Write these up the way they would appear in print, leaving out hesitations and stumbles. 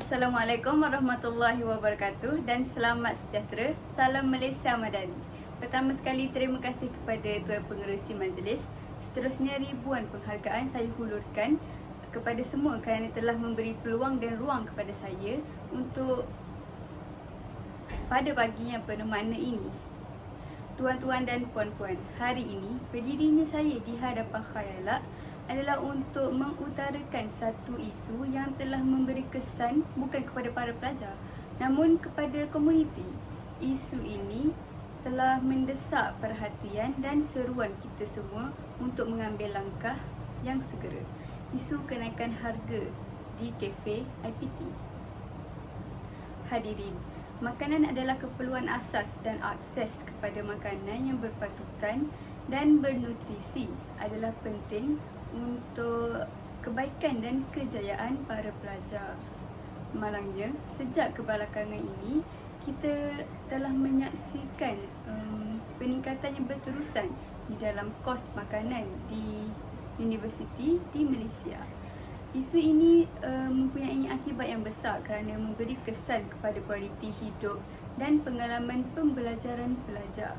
Assalamualaikum warahmatullahi wabarakatuh dan selamat sejahtera. Salam Malaysia Madani. Pertama sekali terima kasih kepada Tuan Pengerusi Majlis. Seterusnya ribuan penghargaan saya hulurkan kepada semua kerana telah memberi peluang dan ruang kepada saya untuk pada pagi yang penuh makna ini. Tuan-tuan dan puan-puan, hari ini berdirinya saya di hadapan Khayalak adalah untuk mengutarakan satu isu yang telah memberi kesan bukan kepada para pelajar namun kepada komuniti. Isu ini telah mendesak perhatian dan seruan kita semua untuk mengambil langkah yang segera. Isu kenaikan harga di kafe IPT. Hadirin, makanan adalah keperluan asas dan akses kepada makanan yang berpatutan dan bernutrisi adalah penting untuk kebaikan dan kejayaan para pelajar. Malangnya, sejak kebelakangan ini, kita telah menyaksikan peningkatan yang berterusan di dalam kos makanan di universiti di Malaysia. Isu ini mempunyai akibat yang besar kerana memberi kesan kepada kualiti hidup dan pengalaman pembelajaran pelajar.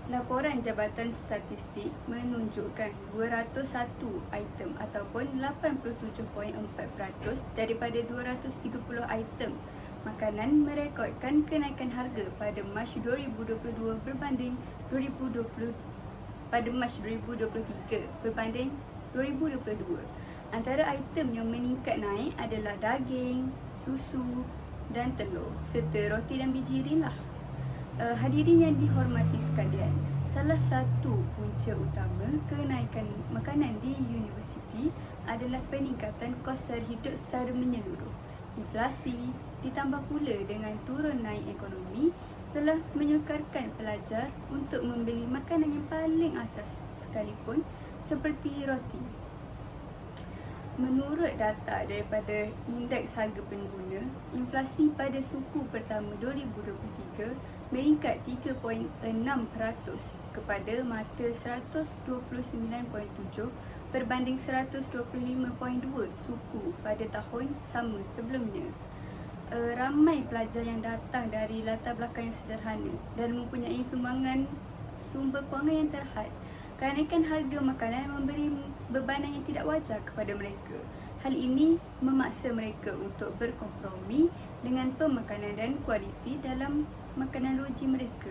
Laporan Jabatan Statistik menunjukkan 201 item ataupun 87.4% daripada 230 item makanan merekodkan kenaikan harga pada Mac 2022 berbanding 2023 berbanding 2022. Antara item yang meningkat naik adalah daging, susu dan telur serta roti dan biji rinlah. Hadirin yang dihormati sekalian, salah satu punca utama kenaikan makanan di universiti adalah peningkatan kos sara hidup secara menyeluruh. Inflasi ditambah pula dengan turun naik ekonomi telah menyukarkan pelajar untuk membeli makanan yang paling asas sekalipun seperti roti. Menurut data daripada Indeks Harga Pengguna, inflasi pada suku pertama 2023 meningkat 3.6% kepada mata 129.7 berbanding 125.2 suku pada tahun sama sebelumnya. Ramai pelajar yang datang dari latar belakang yang sederhana dan mempunyai sumber kewangan yang terhad. Kenaikan harga makanan memberi bebanan yang tidak wajar kepada mereka. Hal ini memaksa mereka untuk berkompromi dengan pemakanan dan kualiti dalam makanan loji mereka.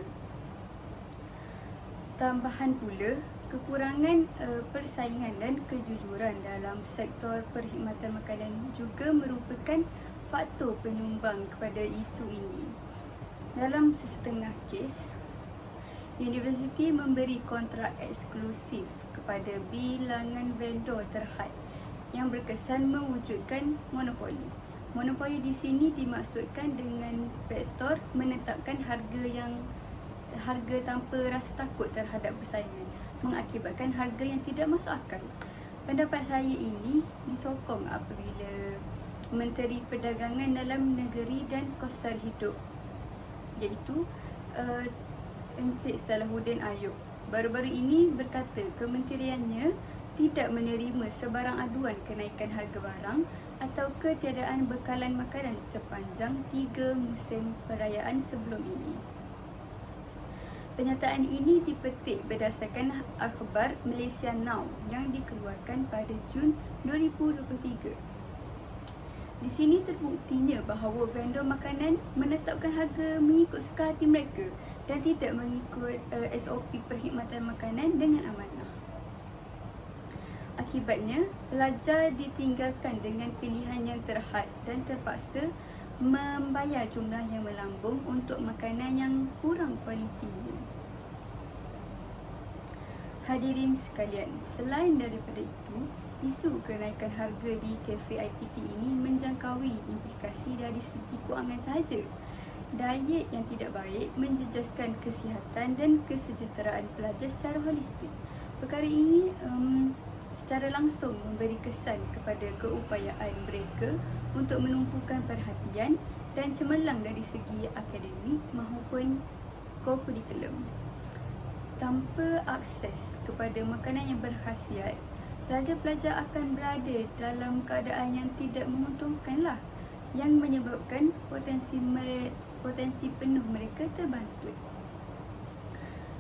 Tambahan pula, kekurangan persaingan dan kejujuran dalam sektor perkhidmatan makanan juga merupakan faktor penyumbang kepada isu ini. Dalam sesetengah kes, universiti memberi kontrak eksklusif kepada bilangan vendor terhad yang berkesan mewujudkan monopoli. Monopoli di sini dimaksudkan dengan faktor menetapkan harga tanpa rasa takut terhadap persaingan, mengakibatkan harga yang tidak masuk akal. Pendapat saya ini disokong apabila Menteri Perdagangan Dalam Negeri dan Kos Sara Hidup iaitu Encik Salahuddin Ayub baru-baru ini berkata kementeriannya tidak menerima sebarang aduan kenaikan harga barang atau ketiadaan bekalan makanan sepanjang 3 musim perayaan sebelum ini. Pernyataan ini dipetik berdasarkan akhbar Malaysia Now yang dikeluarkan pada Jun 2023. Di sini terbuktinya bahawa vendor makanan menetapkan harga mengikut suka hati mereka dan tidak mengikut SOP perkhidmatan makanan dengan amanah. Akibatnya, pelajar ditinggalkan dengan pilihan yang terhad dan terpaksa membayar jumlah yang melambung untuk makanan yang kurang kualitinya. Hadirin sekalian, selain daripada itu, isu kenaikan harga di kafe IPT ini menjangkaui implikasi dari segi kewangan sahaja. Diet yang tidak baik menjejaskan kesihatan dan kesejahteraan pelajar secara holistik. Perkara ini secara langsung memberi kesan kepada keupayaan mereka untuk menumpukan perhatian dan cemerlang dari segi akademik maupun co-curriculum. Tanpa akses kepada makanan yang berkhasiat, pelajar-pelajar akan berada dalam keadaan yang tidak menguntungkanlah, yang menyebabkan potensi penuh mereka terbantut.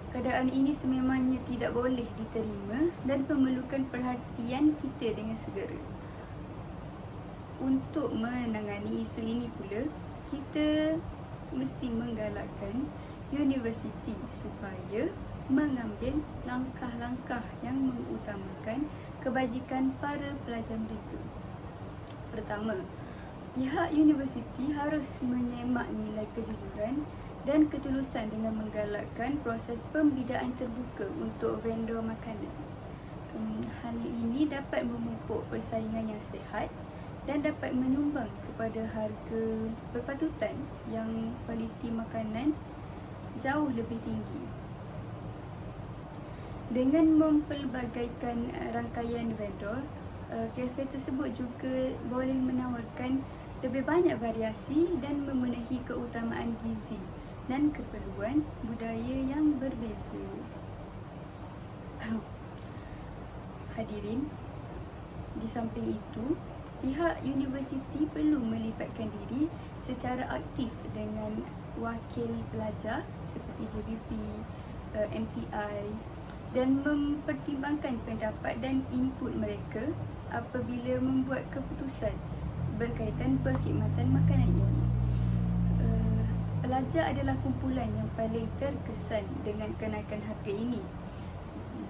Keadaan ini sememangnya tidak boleh diterima dan memerlukan perhatian kita dengan segera. Untuk menangani isu ini pula, kita mesti menggalakkan universiti supaya mengambil langkah-langkah yang mengutamakan kebajikan para pelajar mereka. Pertama, pihak universiti harus menyemak nilai kejujuran dan ketulusan dengan menggalakkan proses pembidaan terbuka untuk vendor makanan. Hal ini dapat memupuk persaingan yang sihat dan dapat menyumbang kepada harga berpatutan yang kualiti makanan jauh lebih tinggi. Dengan mempelbagaikan rangkaian vendor, kafe tersebut juga boleh menawarkan lebih banyak variasi dan memenuhi keutamaan gizi dan keperluan budaya yang berbeza. Hadirin, di samping itu, pihak universiti perlu melibatkan diri secara aktif dengan wakil pelajar seperti JBP, MTI dan mempertimbangkan pendapat dan input mereka apabila membuat keputusan berkaitan perkhidmatan makanan ini. Pelajar adalah kumpulan yang paling terkesan dengan kenaikan harga ini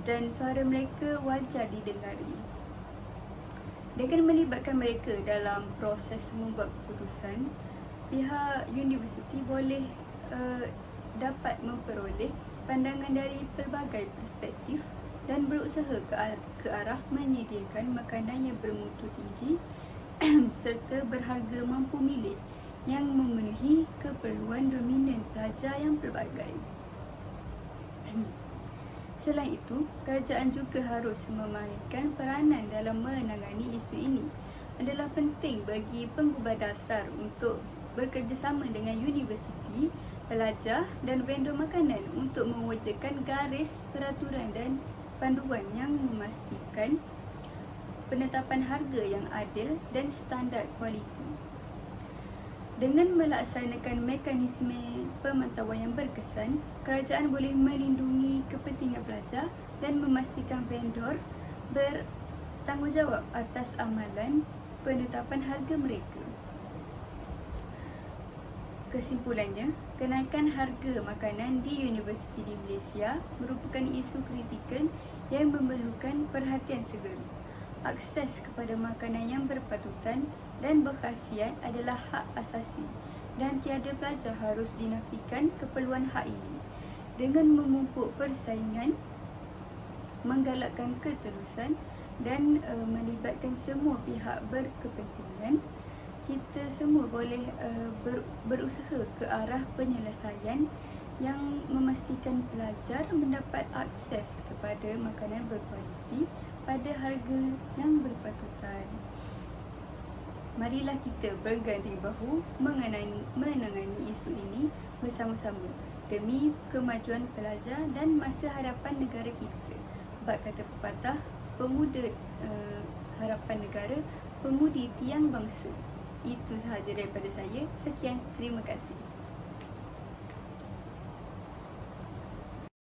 dan suara mereka wajar didengari. Dengan melibatkan mereka dalam proses membuat keputusan, pihak universiti boleh dapat memperoleh pandangan dari pelbagai perspektif dan berusaha ke arah menyediakan makanan yang bermutu tinggi serta berharga mampu milik yang memenuhi keperluan dominan pelajar yang pelbagai. Selain itu, kerajaan juga harus memainkan peranan dalam menangani isu ini. Adalah penting bagi penggubah dasar untuk bekerjasama dengan universiti, pelajar dan vendor makanan untuk mewujudkan garis peraturan dan panduan yang memastikan penetapan harga yang adil dan standard kualiti. Dengan melaksanakan mekanisme pemantauan yang berkesan, kerajaan boleh melindungi kepentingan pelajar dan memastikan vendor bertanggungjawab atas amalan penetapan harga mereka. Kesimpulannya, kenaikan harga makanan di universiti di Malaysia merupakan isu kritikal yang memerlukan perhatian segera. Akses kepada makanan yang berpatutan dan berkhasiat adalah hak asasi dan tiada pelajar harus dinafikan keperluan hak ini. Dengan memupuk persaingan, menggalakkan ketulusan dan melibatkan semua pihak berkepentingan, kita semua boleh berusaha ke arah penyelesaian yang memastikan pelajar mendapat akses kepada makanan berkualiti pada harga yang berpatutan. Marilah kita berganding bahu menangani isu ini bersama-sama demi kemajuan pelajar dan masa harapan negara kita. Bab kata pepatah, pemuda harapan negara, pemudi tiang bangsa. Itu sahaja daripada saya. Sekian, terima kasih.